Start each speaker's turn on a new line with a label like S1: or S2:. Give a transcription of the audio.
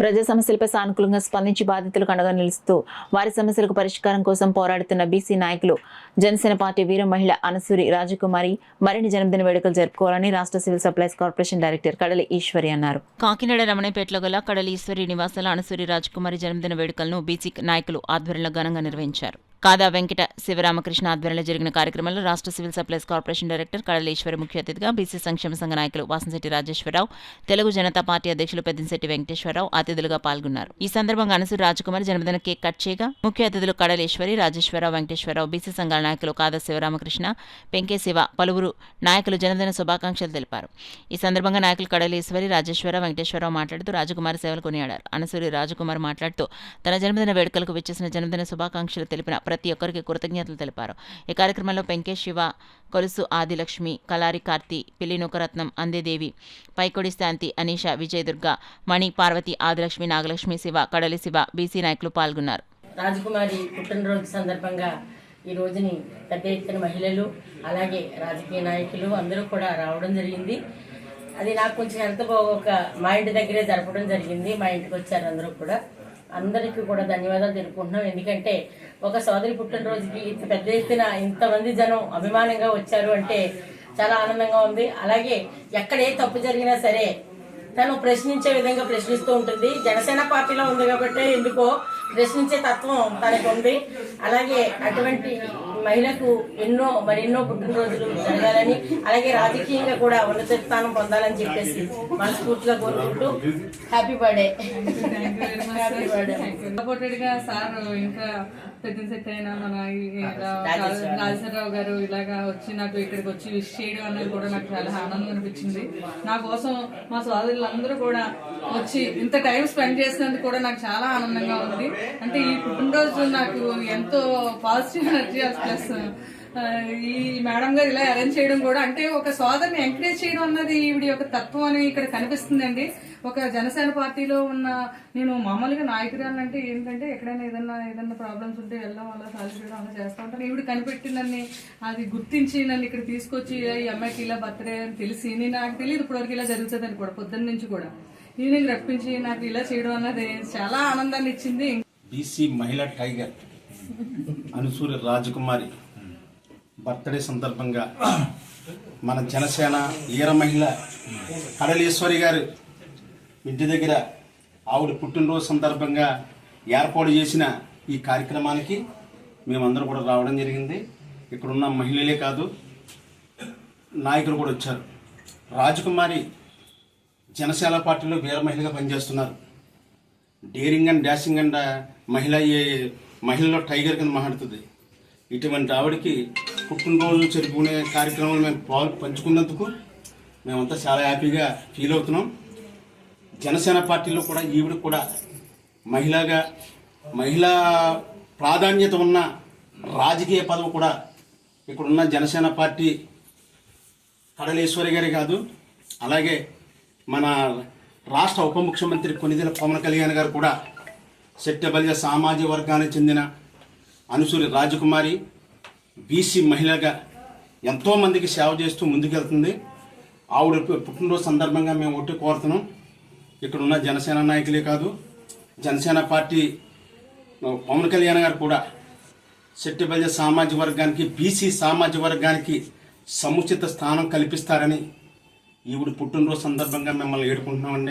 S1: ప్రజా సమస్యలపై సానుకూలంగా స్పందించి బాధితులకు అండగా నిలుస్తూ వారి సమస్యలకు పరిష్కారం కోసం పోరాడుతున్న బీసీ నాయకులు జనసేన పార్టీ వీర మహిళ అనసూరి రాజకుమారి మరిన్ని జన్మదిన వేడుకలు జరుపుకోవాలని రాష్ట్ర సివిల్ సప్లైస్ కార్పొరేషన్ డైరెక్టర్ కడలి ఈశ్వరి అన్నారు. కాకినాడ రమణపేటలో గల కడలి ఈశ్వరి నివాసాల అనసూరి రాజకుమారి జన్మదిన వేడుకలను బీసీ నాయకులు ఆధ్వర్యంలో ఘనంగా నిర్వహించారు. కాదా వెంకట శివరామకృష్ణ ఆధ్వర్యంలో జరిగిన కార్యక్రమంలో రాష్ట్ర సివిల్ సప్లైస్ కార్పొరేషన్ డైరెక్టర్ కడలి ఈశ్వరి ముఖ్య అతిథిగా, బీసీ సంక్షేమ సంఘ నాయకులు వాసంశెట్టి రాజేశ్వరరావు, తెలుగు జనతా పార్టీ అధ్యక్షులు పెద్దంశెట్టి వెంకటేశ్వరరావు అతిథులుగా పాల్గొన్నారు. ఈ సందర్భంగా అనసూరి రాజకుమారి జన్మదిన కేక్ కట్ చేయగా ముఖ్య అతిథులు కడలి ఈశ్వరి, రాజేశ్వరరావు, వెంకటేశ్వరరావు, బీసీ సంఘాల నాయకులు కాదా శివరామకృష్ణ, పెంకే శివ, పలువురు నాయకులు జన్మదిన శుభాకాంక్షలు తెలిపారు. ఈ సందర్భంగా నాయకులు కడలి ఈశ్వరి, రాజేశ్వరరావు, వెంకటేశ్వరరావు మాట్లాడుతూ రాజకుమారి సేవలు కొనియాడారు. అనసూరి రాజకుమారి మాట్లాడుతూ తన జన్మదిన వేడుకలకు విచ్చేసిన జన్మదిన శుభాకాంక్షలు తెలిపిన ప్రతి ఒక్కరికి కృతజ్ఞతలు తెలిపారు. ఈ కార్యక్రమంలో పెంకే శివ, కొలుసు ఆదిలక్ష్మి, కలారి కార్తి, పిల్లి నూకరత్నం, అందేదేవి, పైకొడి శాంతి, అనీష, విజయదుర్గ, మణి, పార్వతి, ఆదిలక్ష్మి, నాగలక్ష్మి, శివ, కడలి శివ, బీసీ నాయకులు పాల్గొన్నారు.
S2: రాజకుమారి పుట్టినరోజు సందర్భంగా ఈ రోజుని పెద్ద ఎత్తున మహిళలు అలాగే రాజకీయ నాయకులు అందరూ కూడా రావడం జరిగింది. అది నాకు కొంచెం హెల్త్ బాగోక మా ఇంటి దగ్గరే జరపడం జరిగింది. మా ఇంటికి వచ్చారు అందరూ కూడా. అందరికీ కూడా ధన్యవాదాలు తెలుపుకుంటున్నాం. ఎందుకంటే ఒక సోదరి పుట్టినరోజుకి ఇంత పెద్ద ఎత్తున ఇంతమంది జనం అభిమానంగా వచ్చారు అంటే చాలా ఆనందంగా ఉంది. అలాగే ఎక్కడ ఏ తప్పు జరిగినా సరే తను ప్రశ్నించే విధంగా ప్రశ్నిస్తూ ఉంటుంది. జనసేన పార్టీలో ఉంది కాబట్టి ఎందుకో ప్రశ్నించే తత్వం తనకు ఉంది. అలాగే అటువంటి మహిళకు మరెన్నో పుట్టినరోజులు జరగాలని, అలాగే రాజకీయంగా కూడా ఉన్నత స్థానం పొందాలని చెప్పేసి మనస్ఫూర్తిగా కోరుకుంటూ హ్యాపీ బర్త్డే.
S3: సపోర్టెడ్గా సార్ ఇంకా పెద్దంశెట్టి అయినా మన రాజేశ్వరరావు గారు ఇలాగా వచ్చి నాకు ఇక్కడికి వచ్చి విష్ చేయడం అనేది కూడా నాకు చాలా ఆనందం అనిపించింది. నా కోసం మా సోదరులందరూ కూడా వచ్చి ఇంత టైం స్పెండ్ చేసినందుకు కూడా నాకు చాలా ఆనందంగా ఉంది. అంటే ఈ పుట్టినరోజు నాకు ఎంతో పాజిటివ్ ఎనర్జీ ప్లస్ ఈ మేడం గారు ఇలా అరేంజ్ చేయడం కూడా, అంటే ఒక సోదరిని ఎంకరేజ్ చేయడం అన్నది ఈవిడ యొక్క తత్వం అని ఇక్కడ కనిపిస్తుందండి. ఒక జనసేన పార్టీలో ఉన్న నేను మామూలుగా నాయకురాలు అంటే ఏంటంటే ఎక్కడైనా ఏదైనా ప్రాబ్లమ్స్ ఉంటే వెళ్ళడం అలా సాల్వ్ చేయడం అలా చేస్తూ ఉంటాను. ఈవిడ కనిపెట్టి నన్ను అది గుర్తించి నన్ను ఇక్కడ తీసుకొచ్చి ఈ అమ్మాయికి ఇలా బర్త్డే అని తెలిసి నాకు తెలియదు ఇప్పటివరకు ఇలా జరుగుతుందని కూడా. పొద్దున్న నుంచి కూడా ఈవినింగ్ రప్పించి నాకు ఇలా చేయడం అన్నది చాలా ఆనందాన్ని ఇచ్చింది.
S4: బీసీ మహిళా టైగర్ అనసూరి రాజకుమారి బర్త్డే సందర్భంగా మన జనసేన వీర మహిళ కడలీశ్వరి గారు ఇంటి దగ్గర ఆవిడ పుట్టినరోజు సందర్భంగా ఏర్పాటు చేసిన ఈ కార్యక్రమానికి మేమందరం కూడా రావడం జరిగింది. ఇక్కడున్న మహిళలే కాదు నాయకులు కూడా వచ్చారు. రాజకుమారి జనసేన పార్టీలో వీర మహిళగా పనిచేస్తున్నారు. డేరింగ్ అండ్ డాషింగ్ అండ్ మహిళలో టైగర్ కింద మాట్లాడుతుంది. ఇటువంటి ఆవిడకి పుట్టినరోజు జరుపుకునే కార్యక్రమాలు మేము పంచుకున్నందుకు మేమంతా చాలా హ్యాపీగా ఫీల్ అవుతున్నాం. జనసేన పార్టీలో కూడా ఈవిడ కూడా మహిళా ప్రాధాన్యత ఉన్న రాజకీయ పదవి కూడా ఇక్కడున్న జనసేన పార్టీ కడలేశ్వరి గారి కాదు, అలాగే మన రాష్ట్ర ఉప ముఖ్యమంత్రి కొనిదెల పవన్ కళ్యాణ్ గారు కూడా శెట్టిబలిజ సామాజిక వర్గానికి చెందిన అనసూరి రాజకుమారి బీసీ మహిళగా ఎంతోమందికి సేవ చేస్తూ ముందుకెళ్తుంది. ఆవిడ పుట్టినరోజు సందర్భంగా మేము ఒకటి కోరుతున్నాం, ఇక్కడున్న జనసేన నాయకులే కాదు జనసేన పార్టీ పవన్ కళ్యాణ్ గారు కూడా శెట్టిబలిజ సామాజిక వర్గానికి బీసీ సామాజిక వర్గానికి సముచిత స్థానం కల్పిస్తారని ఈవిడ పుట్టినరోజు సందర్భంగా మిమ్మల్ని వేడుకుంటున్నామండి.